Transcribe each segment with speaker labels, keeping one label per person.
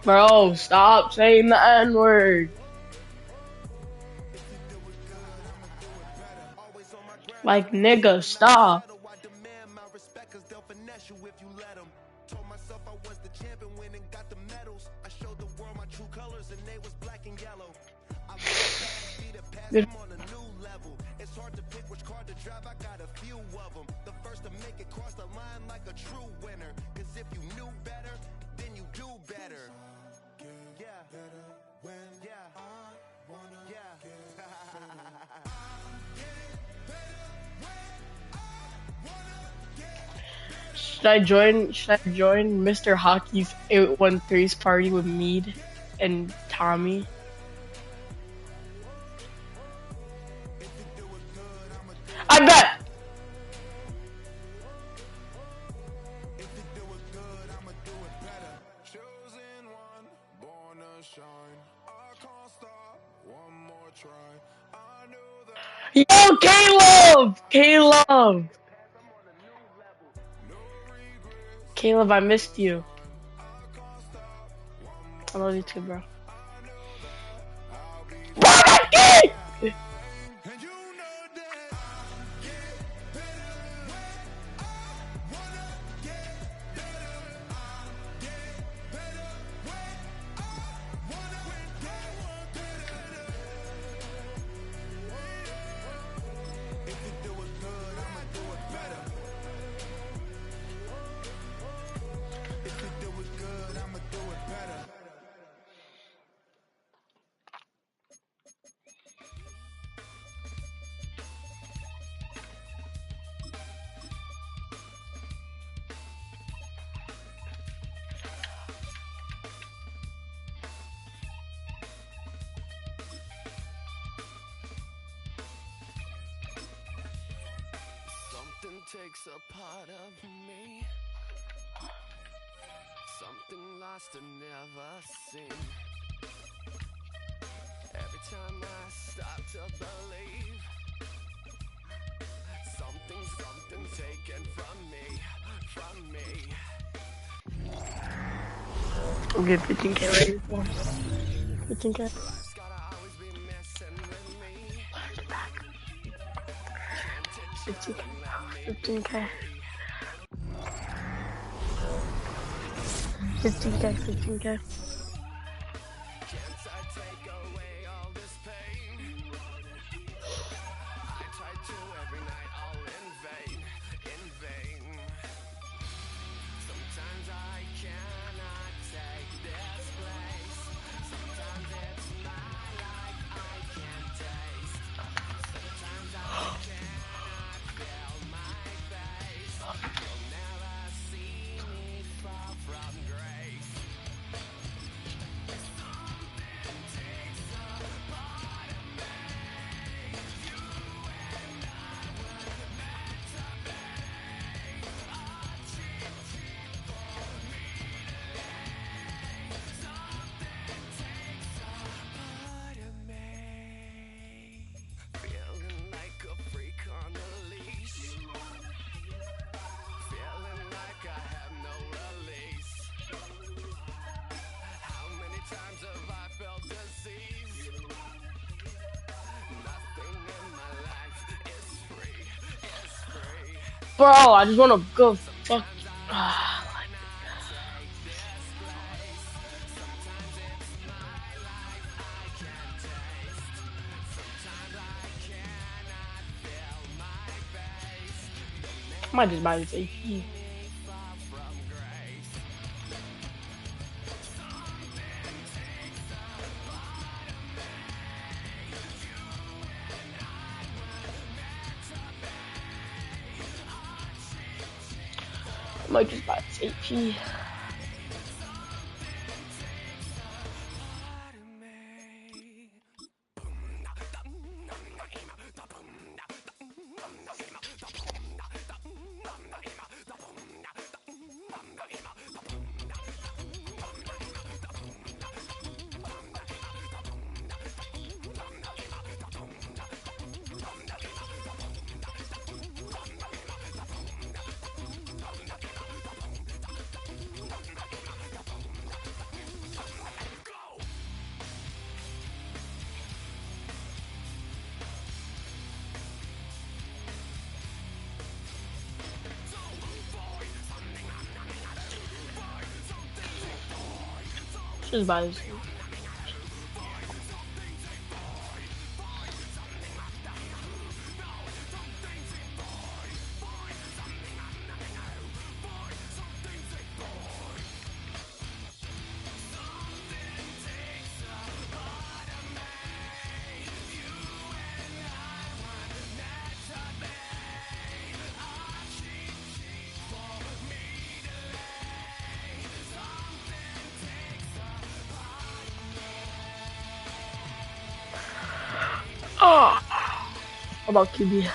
Speaker 1: Bro, stop saying the N-word. Like, nigga, stop. Good. Should I join Mr. Hockey's 813's party with Mead and Tommy? I bet. Yo, Caleb! Caleb, I missed you. I love you too, bro.
Speaker 2: Takes a part of me, something lost and never seen. Every time I start to believe, something taken from me.
Speaker 1: I'll get 15K ready for 15K.
Speaker 2: Life's gotta always be messing with me.
Speaker 1: 15K. 15K. 15K. Bro, I just wanna go fuck. I might just buy this AP. I might just buy this AP. Just buy this. Oh, about QB.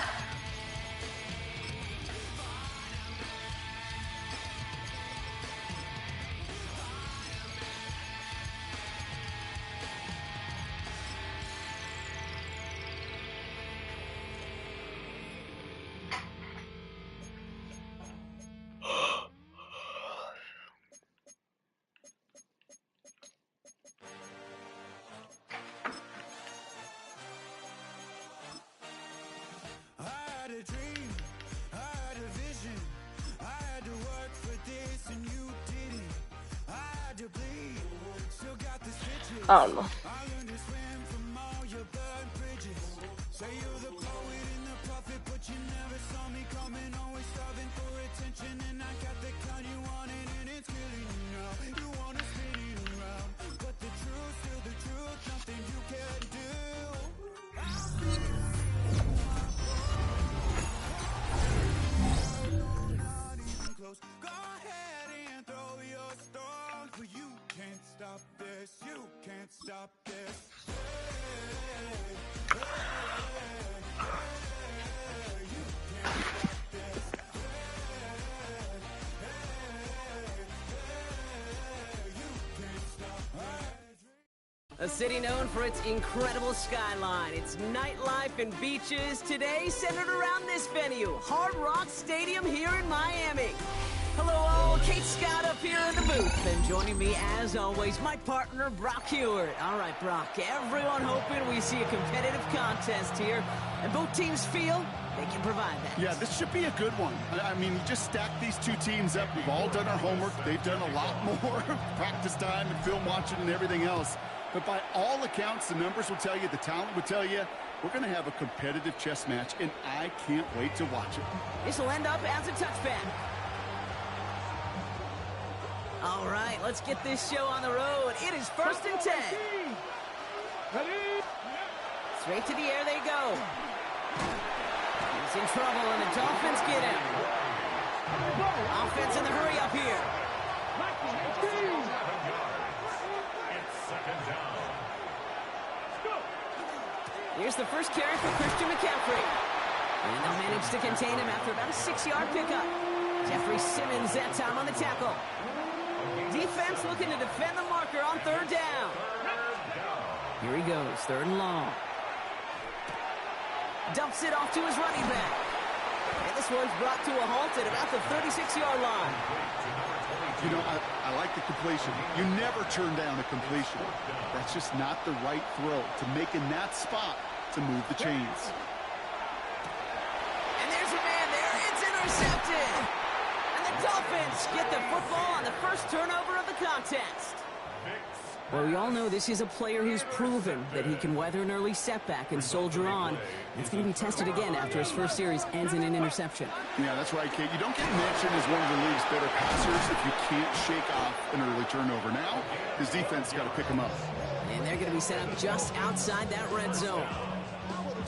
Speaker 1: I don't know.
Speaker 3: A city known for its incredible skyline, its nightlife and beaches, today centered around this venue, Hard Rock Stadium here in Miami. Hello all, Kate Scott up here in the booth, and joining me as always, my partner, Brock Hewitt. All right, Brock, everyone hoping we see a competitive contest here, and both teams feel they can provide that.
Speaker 4: Yeah, this should be a good one. I mean, you just stack these two teams up. We've all done our homework. They've done a lot more practice time and film watching and everything else. But by all accounts, the numbers will tell you, the talent will tell you, we're going to have a competitive chess match, and I can't wait to watch it.
Speaker 3: This will end up as a touchback. All right, let's get this show on the road. It is 1st and 10. Straight to the air they go. He's in trouble, and the Dolphins get him. Offense in the hurry up here. Here's the first carry for Christian McCaffrey. And they'll manage to contain him after about a 6-yard pickup. Jeffrey Simmons that time on the tackle. Defense looking to defend the marker on 3rd down. Here he goes, 3rd and long. Dumps it off to his running back. And this one's brought to a halt at about the 36-yard line.
Speaker 4: You know, I like the completion. You never turn down a completion. That's just not the right throw to make in that spot to move the chains.
Speaker 3: And there's a man there. It's intercepted. And the Dolphins get the football on the first turnover of the contest. Well, we all know this is a player who's proven that he can weather an early setback and soldier on. It's going to be tested again after his first series ends in an interception.
Speaker 4: Yeah, that's right, Kate. You don't get mentioned as one of the league's better passers if you can't shake off an early turnover. Now, his defense has got to pick him up.
Speaker 3: And they're going to be set up just outside that red zone.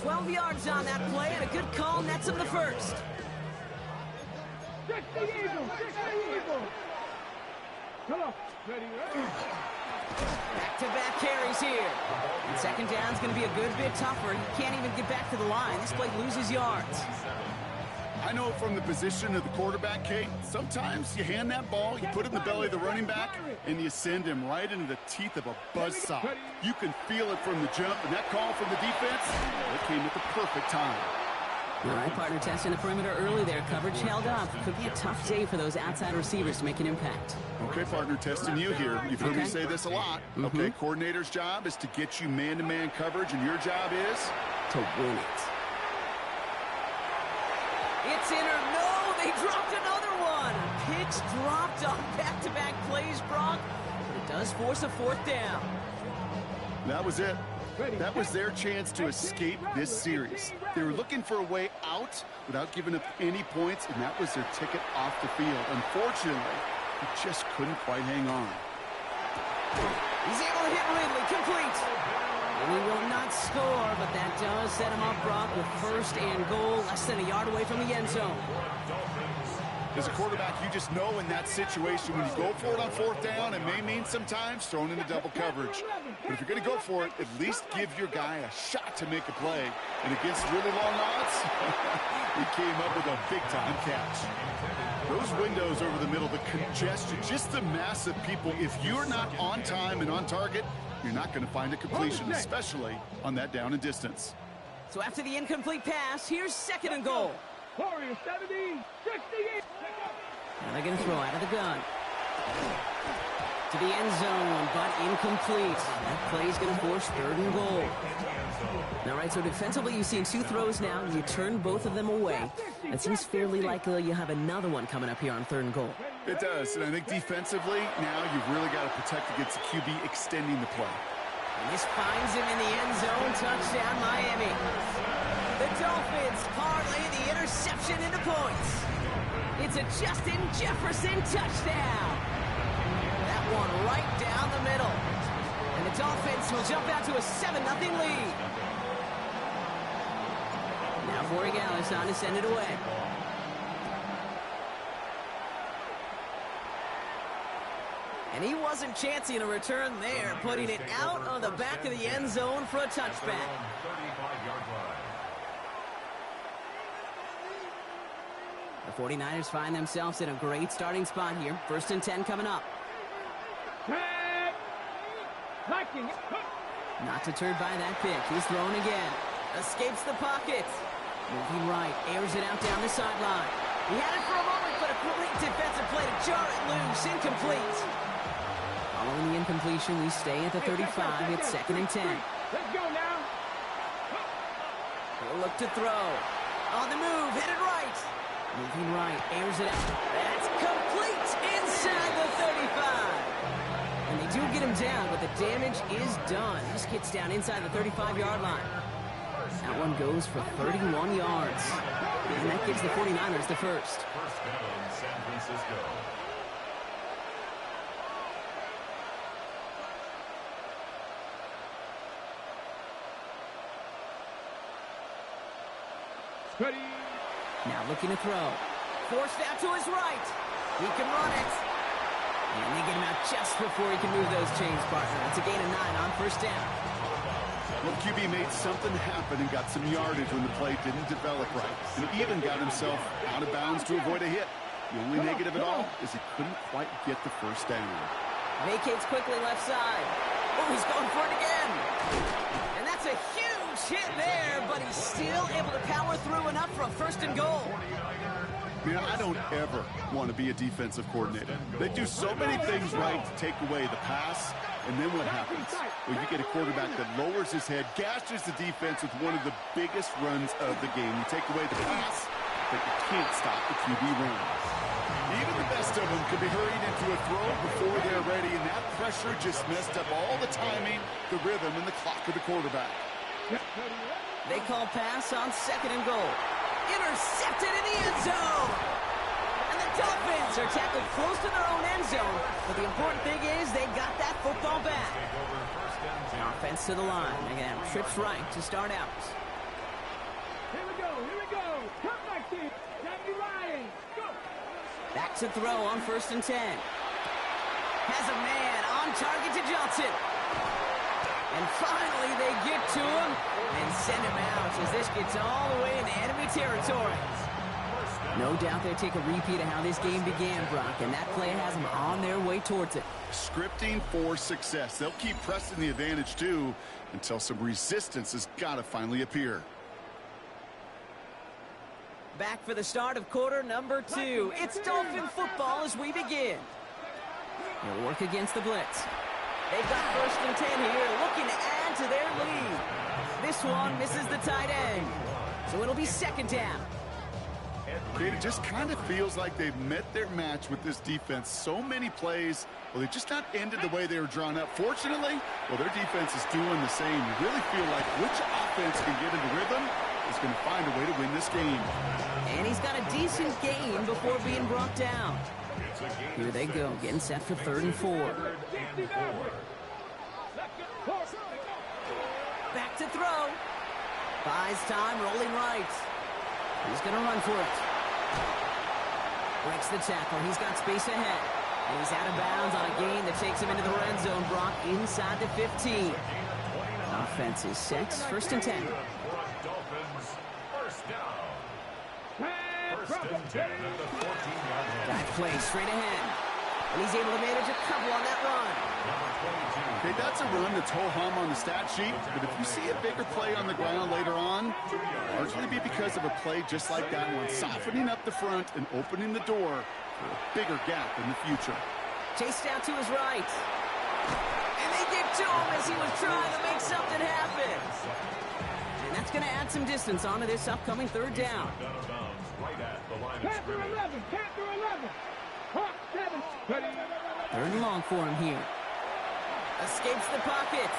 Speaker 3: 12 yards on that play, and a good call nets him the first.
Speaker 5: Come on. Ready.
Speaker 3: Back-to-back carries here. And 2nd down's going to be a good bit tougher. He can't even get back to the line. This play loses yards.
Speaker 4: I know from the position of the quarterback, Kate, sometimes you hand that ball, you put it in the belly of the running back, and you send him right into the teeth of a buzzsaw. You can feel it from the jump, and that call from the defense, it came at the perfect time.
Speaker 3: All right, partner testing the perimeter early there. Coverage held up. Could be a tough day for those outside receivers to make an impact.
Speaker 4: Okay, partner, testing you here. You've heard me say this a lot. Okay, coordinator's job is to get you man-to-man coverage, and your job is
Speaker 3: to win it. It's in or no, they dropped another one. Picks dropped on back-to-back plays, Brock. The does force a fourth down.
Speaker 4: That was it. That was their chance to escape this series. They were looking for a way out without giving up any points, and that was their ticket off the field. Unfortunately, he just couldn't quite hang on.
Speaker 3: He's able to hit Ridley, complete. And he will not score, but that does set him up, Brock, with first and goal, less than a yard away from the end zone.
Speaker 4: As a quarterback, you just know in that situation when you go for it on fourth down, it may mean sometimes throwing into double coverage. But if you're going to go for it, at least give your guy a shot to make a play. And against really long odds, he came up with a big-time catch. Those windows over the middle, the congestion, just the mass of people, if you're not on time and on target, you're not going to find a completion, especially on that down and distance.
Speaker 3: So after the incomplete pass, here's second and goal.
Speaker 5: Warriors 70, 68.
Speaker 3: Now they're going to throw out of the gun. To the end zone, but incomplete. That play is going to force third and goal. All right, so defensively, you've seen two throws now. You turn both of them away. It seems fairly likely you have another one coming up here on third and goal.
Speaker 4: It does, and I think defensively, now you've really got to protect against the QB extending the play.
Speaker 3: And this finds him in the end zone. Touchdown, Miami. The Dolphins parlay the interception into points. It's a Justin Jefferson touchdown. That one right down the middle. And the Dolphins will jump out to a 7-0 lead. Now Borregales on to send it away. And he wasn't chancing a return there, putting it out on the back of the end zone for a touchback. The 49ers find themselves in a great starting spot here. First and 10 coming up. Not deterred by that pick. He's thrown again. Escapes the pocket. Moving right. Airs it out down the sideline. He had it for a moment, but a great defensive play to jar it loose. Incomplete. Following the incompletion, we stay at the 35. It's second and 10.
Speaker 5: Let's go now.
Speaker 3: He'll look to throw. On the move. Headed right. Moving right. Airs it out. That's complete inside the 35. And they do get him down, but the damage is done. This gets down inside the 35-yard line. That one goes for 31 yards. And that gives the 49ers the first.
Speaker 6: First down, San Francisco.
Speaker 5: Ready.
Speaker 3: Now looking to throw. Forced out to his right. He can run it. And they get him out just before he can move those chains, partner. It's a gain of 9 on first down.
Speaker 4: Well, QB made something happen and got some yardage when the play didn't develop right. And even got himself out of bounds to avoid a hit. The only negative at all is he couldn't quite get the first down.
Speaker 3: Vacates quickly left side. Oh, he's going for it again. And that's a huge hit there, but he's still able to power through enough for a first and goal.
Speaker 4: Man, I don't ever want to be a defensive coordinator. They do so many things right to take away the pass, and then what happens? Well, you get a quarterback that lowers his head, gashes the defense with one of the biggest runs of the game. You take away the pass, but you can't stop the QB run. Even the best of them could be hurried into a throw before they're ready, and that pressure just messed up all the timing, the rhythm, and the clock of the quarterback.
Speaker 3: They call pass on second and goal. Intercepted in the end zone. And the Dolphins are tackled close to their own end zone. But the important thing is they got that football back. Now offense to the line. They're going to have trips right to start out.
Speaker 5: Here we go. Here we go. Come back team. Jackie Ryan. Go.
Speaker 3: Back to throw on first and 10. Has a man on target to Johnson. And finally they get to him and send him out as this gets all the way into enemy territory. No doubt they'll take a repeat of how this game began, Brock, and that play has them on their way towards it.
Speaker 4: Scripting for success. They'll keep pressing the advantage, too, until some resistance has got to finally appear.
Speaker 3: Back for the start of quarter number 2. It's Dolphin football as we begin. They'll work against the blitz. They've got first and 10 here, looking to add to their lead. This one misses the tight end, so it'll be second down.
Speaker 4: It just kind of feels like they've met their match with this defense. So many plays, well, they just not ended the way they were drawn up. Fortunately, well, their defense is doing the same. You really feel like which offense can get into rhythm is going to find a way to win this game.
Speaker 3: And he's got a decent gain before being brought down. Here they go, getting set for 3rd and 4. Back to throw. Buys time, rolling right. He's going to run for it. Breaks the tackle. He's got space ahead. And he's out of bounds on a gain that takes him into the red zone. Brock inside the 15. Offense is set. 1st and 10. That play straight ahead. And he's able to manage a couple on that run.
Speaker 4: Okay, that's a run that's ho-hum on the stat sheet, but if you see a bigger play on the ground later on, largely be because of a play just like that one, softening up the front and opening the door for a bigger gap in the future.
Speaker 3: Chased out to his right. And they get to him as he was trying to make something happen. And that's going to add some distance onto this upcoming 3rd down.
Speaker 5: Panther 11, Panther 11. Hawk 7.
Speaker 3: 3rd and long for him here. Escapes the pocket.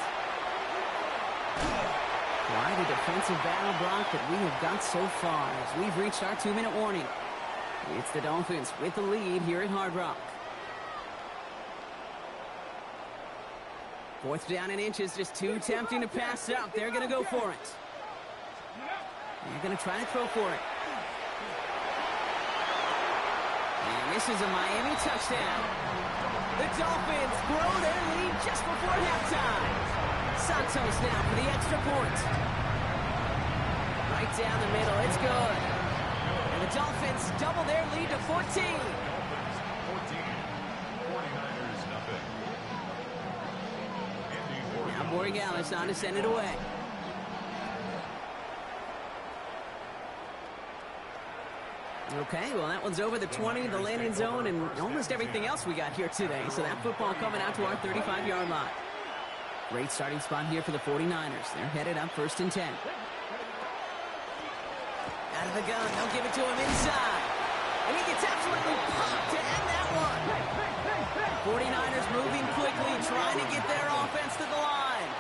Speaker 3: Quite a defensive battle, Brock, that we have got so far as we've reached our 2-minute warning. It's the Dolphins with the lead here at Hard Rock. 4th down and inches, just too tempting to pass up. They're going to go for it. They're going to try to throw for it. And this is a Miami touchdown. The Dolphins grow their lead just before halftime. Santos now for the extra point. Right down the middle, it's good. And the Dolphins double their lead to 14.
Speaker 6: 49ers nothing.
Speaker 3: Now Borregales on to send it away. Okay, well, that one's over the 20, the landing zone, and almost everything else we got here today. So that football coming out to our 35-yard line. Great starting spot here for the 49ers. They're headed up 1st and 10. Out of the gun, they'll give it to him inside. And he gets absolutely popped to end that one. 49ers moving quickly, trying to get their offense to the line.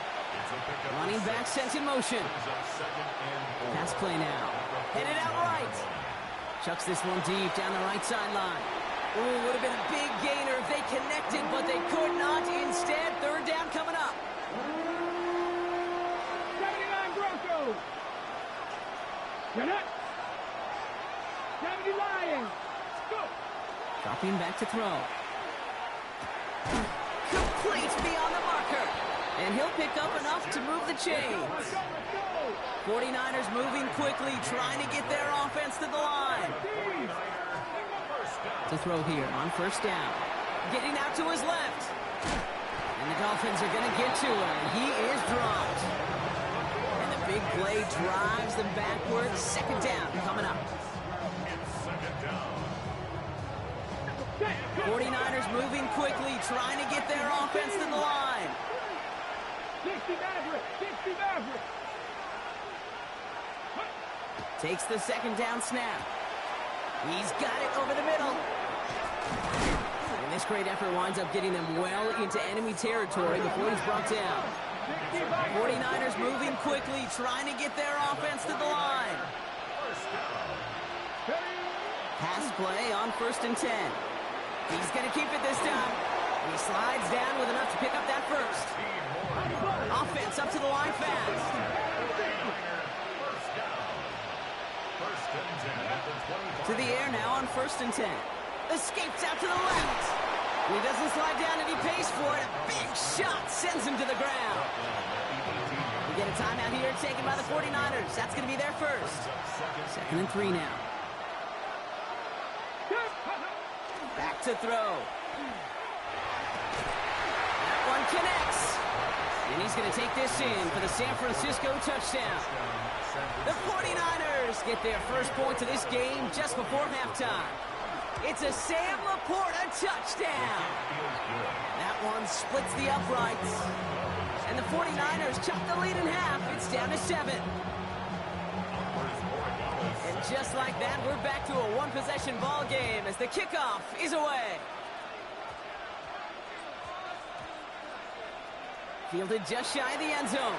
Speaker 3: Running back sent in motion. Pass play now. Headed out right. Chucks this one deep down the right sideline. Ooh, would have been a big gainer if they connected, but they could not. Instead, 3rd down coming up.
Speaker 5: 79 Broncos. You're 70 Lions. Go.
Speaker 3: Dropping back to throw. Complete beyond the marker. And he'll pick up enough to move the chains. 49ers moving quickly, trying to get their offense to the line. To throw here on 1st down. Getting out to his left. And the Dolphins are going to get to him. He is dropped. And the big play drives them backwards. 2nd down coming up. 49ers moving quickly, trying to get their offense to the line.
Speaker 5: 60 Maverick. 60 Maverick.
Speaker 3: Takes the 2nd down snap. He's got it over the middle. And this great effort winds up getting them well into enemy territory before he's brought down. 49ers moving quickly, trying to get their offense to the line. Pass play on 1st and 10. He's going to keep it this time. He slides down with enough to pick up that first. Offense up to the line fast. To the air now on 1st and 10. Escapes out to the left. He doesn't slide down and he pays for it. A big shot sends him to the ground. We get a timeout here taken by the 49ers. That's going to be their first. 2nd and 3 now. Back to throw. That one connects. And he's going to take this in for the San Francisco touchdown. The 49ers get their first point to this game just before halftime. It's a Sam Laporta touchdown. That one splits the uprights. And the 49ers chop the lead in half. It's down to 7. And Just like that, we're back to a one-possession ball game as the kickoff is away. Fielded just shy of the end zone.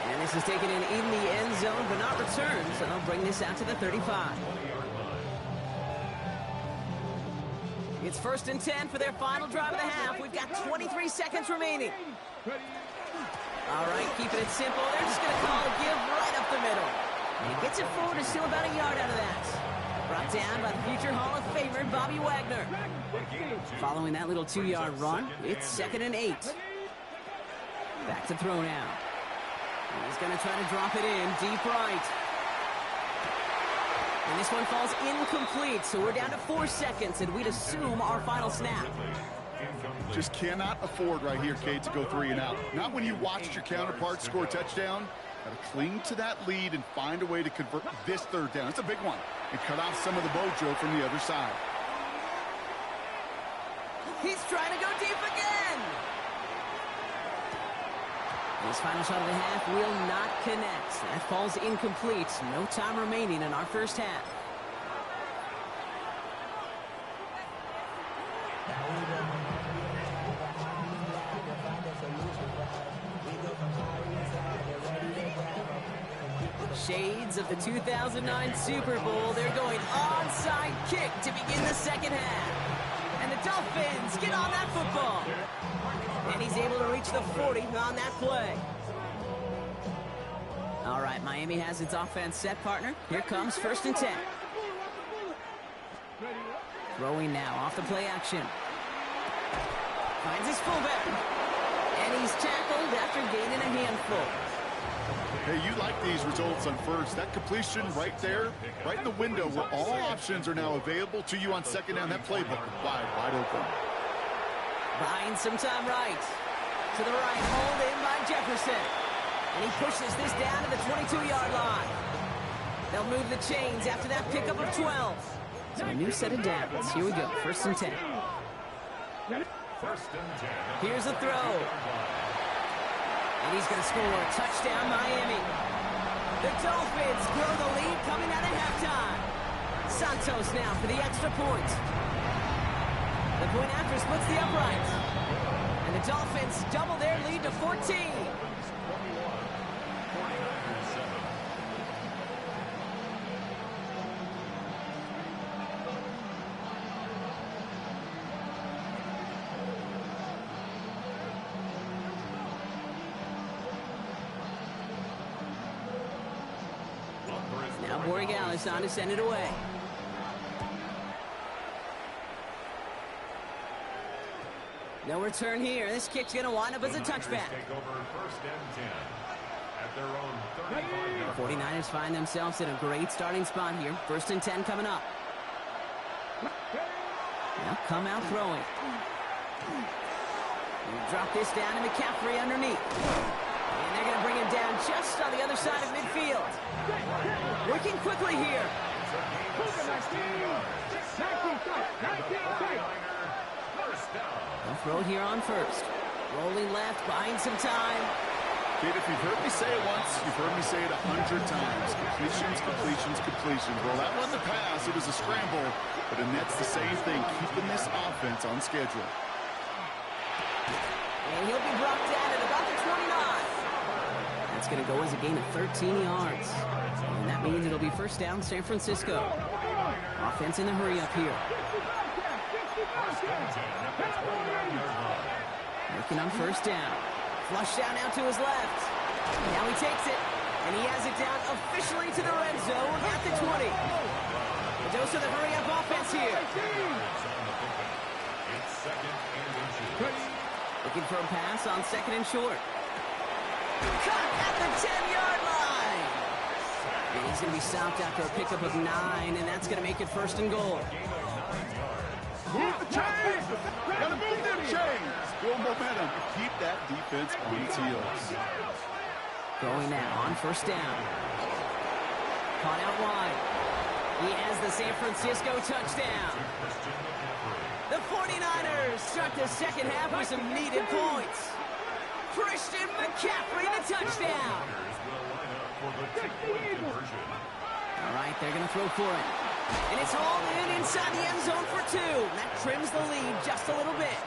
Speaker 3: And this is taken in the end zone, but not returned, so they'll bring this out to the 35. It's 1st and 10 for their final drive of the half. We've got 23 seconds remaining. All right, keeping it simple. They're just going to call a give right up the middle. And he gets it forward to still about a yard out of that. Brought down by the future Hall of Famer, Bobby Wagner. Following that little 2-yard run, it's 2nd and 8. Back to throw now. He's going to try to drop it in deep right. And this one falls incomplete, so we're down to 4 seconds, and we'd assume our final snap.
Speaker 4: Just cannot afford right here, Kate, to go 3 and out. Not when you watched your counterpart score a touchdown. Got to cling to that lead and find a way to convert this 3rd down. It's a big one. And cut off some of the mojo from the other side.
Speaker 3: He's trying to go deep again. This final shot of the half will not connect. That falls incomplete. No time remaining in our first half. Shades of the 2009 Super Bowl. They're going onside kick to begin the second half. And the Dolphins get on that football. And he's able to reach the 40 on that play. All right, Miami has its offense set, partner. Here comes 1st and 10. Throwing now off the play action. Finds his fullback. And he's tackled after gaining a handful.
Speaker 4: Hey, you like these results on first. That completion right there, right in the window where all options are now available to you on 2nd down. That playbook wide open.
Speaker 3: Buying some time right. To the right, hauled in by Jefferson. And he pushes this down to the 22-yard line. They'll move the chains after that pickup of 12. So a new set of downs. Here we go, 1st and 10. Here's a throw. And he's going to score a touchdown, Miami. The Dolphins grow the lead coming out of halftime. Santos now for the extra point. The point after splits the upright. And the Dolphins double their lead to 14. Now Borregales on to send it away. No return here. This kick's going to wind up as a touchback.
Speaker 6: Take over 1st and 10 at their own 35-yard.
Speaker 3: 49ers find themselves in a great starting spot here. 1st and 10 coming up. Now come out throwing. Drop this down to McCaffrey underneath. And they're going to bring him down just on the other side of midfield. Working quickly here. They'll throw here on 1st. Rolling left, buying some time.
Speaker 4: Kid, if you've heard me say it once, you've heard me say it 100 times. Completions. Well, that wasn't a pass. It was a scramble. But and that's the same thing, keeping this offense on schedule.
Speaker 3: And he'll be brought down at about the 29. That's going to go as a gain of 13 yards. And that means it'll be 1st down San Francisco. Offense in the hurry up here. Working on 1st down. Flush down out to his left. Now he takes it. And he has it down officially to the red zone at the 20. A dose of the hurry up offense here. Looking for a pass on 2nd and short. Cut at the 10-yard line. And he's going to be stopped after a pickup of 9, and that's going to make it 1st and goal.
Speaker 4: Move the chains! Gotta move them chains! Build momentum. Keep that defense on its heels.
Speaker 3: Going now on 1st down. Caught out wide. He has the San Francisco touchdown. The 49ers start the second half with some needed points. Christian McCaffrey, the touchdown.
Speaker 6: for the two-point conversion.
Speaker 3: All right, they're going to throw for it. And it's hauled in inside the end zone for 2. That trims the lead just a little bit.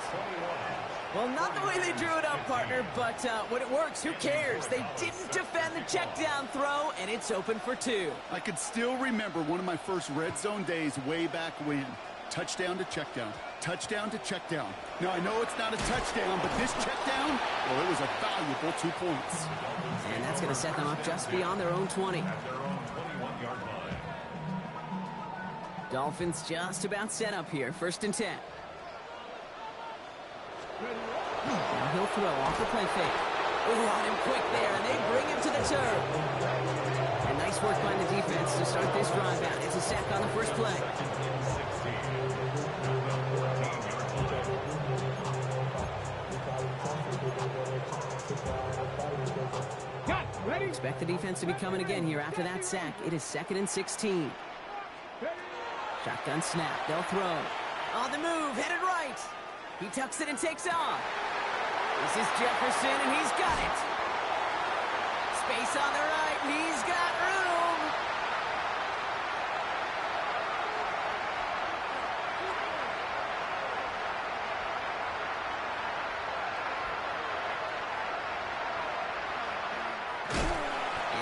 Speaker 3: Well, not the way they drew it up, partner, but when it works, who cares? They didn't defend the check down throw, and it's open for 2.
Speaker 4: I could still remember one of my first red zone days way back when. Touchdown to check down. Touchdown to check down. Now, I know it's not a touchdown, but this check down, well, it was a valuable 2 points.
Speaker 3: And that's going to set them up just beyond their own 20.
Speaker 6: At their own 21-yard line.
Speaker 3: Dolphins just about set up here. 1st and 10. Now he'll throw off the play fake. Ooh, on him quick there, and they bring him to the turf. And nice work by the defense to start this drive out. It's a sack on the first play. Expect the defense to be coming again here after that sack. It is 2nd and 16. Shotgun snap. They'll throw. On the move, headed right. He tucks it and takes off. This is Jefferson, and he's got it. Space on the right. He's got room.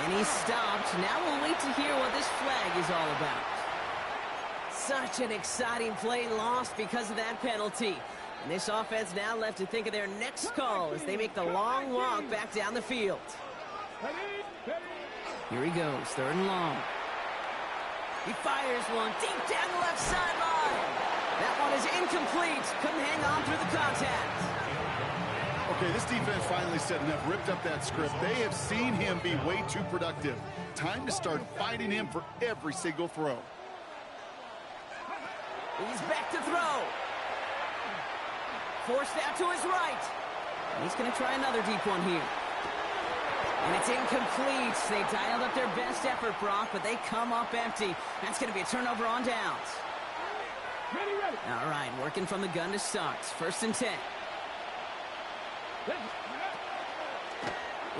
Speaker 3: And he's stopped. Now we'll wait to hear what this flag is all about. Such an exciting play lost because of that penalty. And this offense now left to think of their next call as they make the long walk back down the field. Here he goes, 3rd and long. He fires one deep down the left sideline. That one is incomplete. Couldn't hang on through the contact.
Speaker 4: Okay, this defense finally said enough, ripped up that script. They have seen him be way too productive. Time to start fighting him for every single throw.
Speaker 3: He's back to throw. Forced out to his right. And he's going to try another deep one here. And it's incomplete. They dialed up their best effort, Brock, but they come up empty. That's going to be a turnover on downs. All right, working from the gun to start. 1st and 10.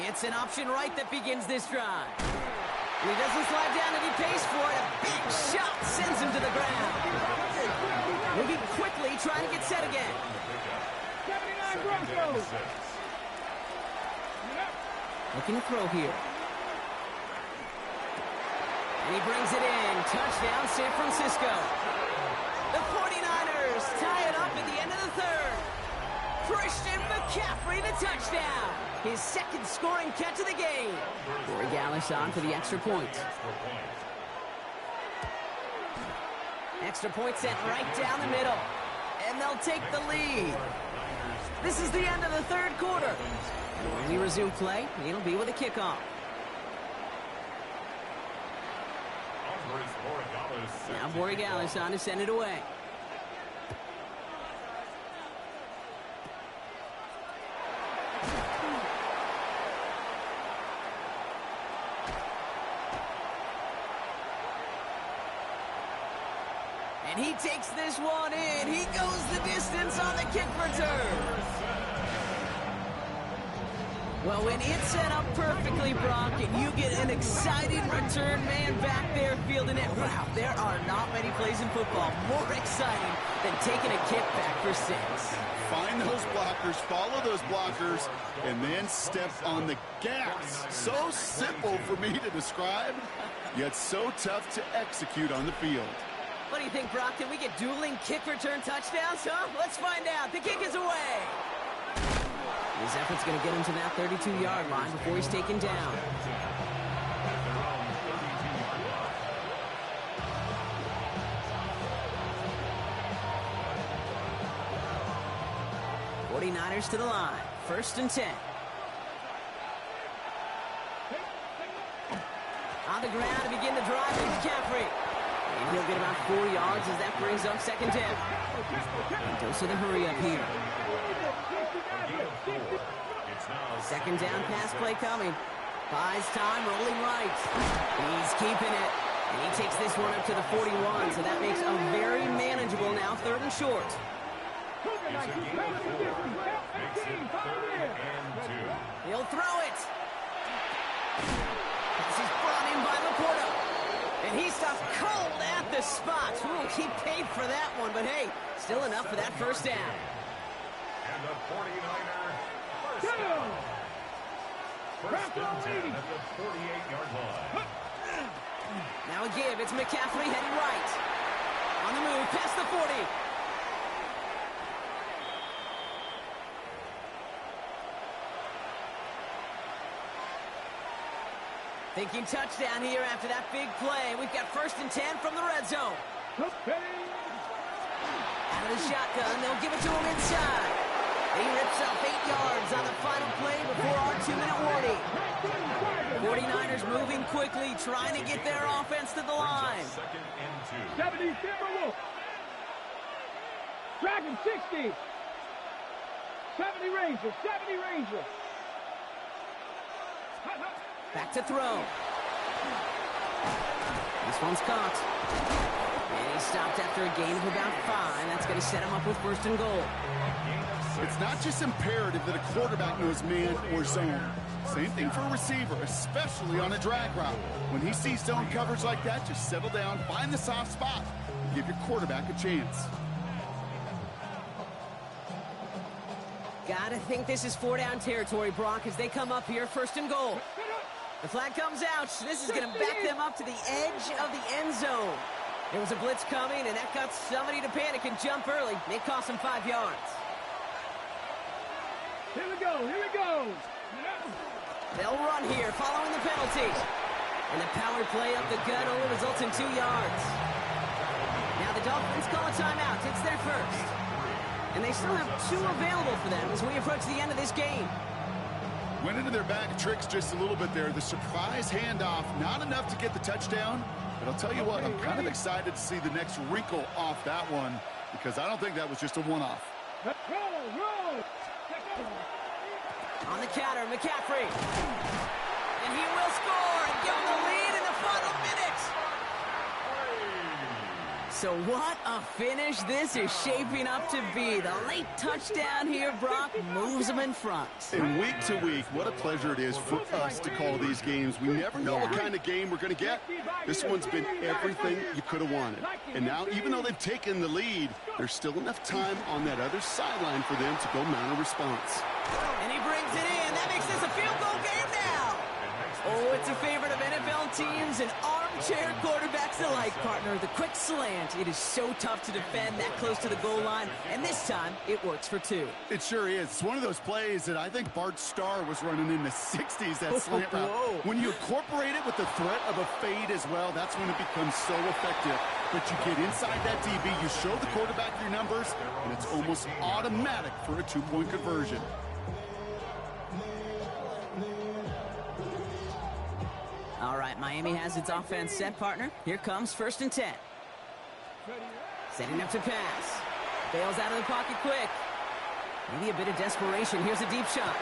Speaker 3: It's an option right that begins this drive. He doesn't slide down and he pays for it. A big shot sends him to the ground. Moving quickly, trying to get set again.
Speaker 5: 79 Broncos.
Speaker 3: Looking to throw here. And he brings it in. Touchdown, San Francisco. The 49ers tie it up at the end of the 3rd. Christian McCaffrey, the touchdown. His 2nd scoring catch of the game. Corey Gallis on for the extra point. Extra point sent right down the middle. And they'll take the lead. This is the end of the 3rd quarter. And when we resume play, it'll be with a kickoff. Now Borregales on to send it away. And he takes this one in. He goes the distance on the kick return. Well, when it's set up perfectly, Brock, and you get an exciting return man back there fielding it, wow, there are not many plays in football more exciting than taking a kick back for 6.
Speaker 4: Find those blockers, follow those blockers, and then step on the gas. So simple for me to describe, yet so tough to execute on the field.
Speaker 3: What do you think, Brock? Can we get dueling kick return touchdowns, huh? Let's find out. The kick is away. His effort's going to get him to that 32-yard line before he's taken down. '49ers to the line. 1st and 10. On the ground to begin the drive with McCaffrey. And he'll get about 4 yards as that brings up 2nd down. And dose of the hurry up here. 2nd down pass play coming. Buys time, rolling right. He's keeping it. And he takes this one up to the 41, so that makes a very manageable now 3rd and short. He'll throw it. This is And he stopped cold at the spot. Ooh, he paid for that one, but hey, still enough for that first down.
Speaker 6: And the 49er first down. First and 10 at the 48-yard line.
Speaker 3: Now a give. It's McCaffrey heading right. On the move, past the 40. Thinking touchdown here after that big play. We've got first and 10 from the red zone. Out of the shotgun, they'll give it to him inside. He rips up 8 yards on the final play before our 2-minute warning. 49ers moving quickly, trying to get their offense to the line.
Speaker 6: Second and 2.
Speaker 5: 70 Timberwolves. Dragon 60. 70 Rangers. 70 Rangers.
Speaker 3: Back to throw. This one's caught. And he stopped after a gain of about 5. That's going to set him up with first and goal.
Speaker 4: It's not just imperative that a quarterback knows man or zone. Same thing for a receiver, especially on a drag route. When he sees zone coverage like that, just settle down, find the soft spot, and give your quarterback a chance.
Speaker 3: Gotta think this is 4-down territory, Brock, as they come up here, first and goal. The flag comes out. This is going to back them up to the edge of the end zone. There was a blitz coming, and that got somebody to panic and jump early. It cost them 5 yards.
Speaker 5: Here we go. Here we go.
Speaker 3: They'll run here following the penalty. And the power play up the gut only results in 2 yards. Now the Dolphins call a timeout. It's their first. And they still have 2 available for them as we approach the end of this game.
Speaker 4: Went into their bag of tricks just a little bit there. The surprise handoff, not enough to get the touchdown. But I'll tell you what, I'm kind of excited to see the next wrinkle off that one because I don't think that was just a one-off.
Speaker 5: Roll.
Speaker 3: On the counter, McCaffrey. And he will score and give them the lead in the final minute. So what a finish this is shaping up to be. The late touchdown here, Brock, moves them in front.
Speaker 4: And week to week, what a pleasure it is for us to call these games. We never know what kind of game we're going to get. This one's been everything you could have wanted. And now, even though they've taken the lead, there's still enough time on that other sideline for them to go mount a response.
Speaker 3: And he brings it in. That makes this a field goal game now. Oh, it's a favorite of NFL teams and armchair quarterbacks alike, partner. The quick slant. It is so tough to defend that close to the goal line, and this time it works for 2.
Speaker 4: It sure is. It's one of those plays that I think Bart Starr was running in the 60s, that slant route. When you incorporate it with the threat of a fade as well, that's when it becomes so effective. But you get inside that DB, you show the quarterback your numbers, and it's almost automatic for a 2-point conversion.
Speaker 3: All right, Miami has its offense set, partner. Here comes first and 10. Setting up to pass. Bails out of the pocket quick. Maybe a bit of desperation. Here's a deep shot.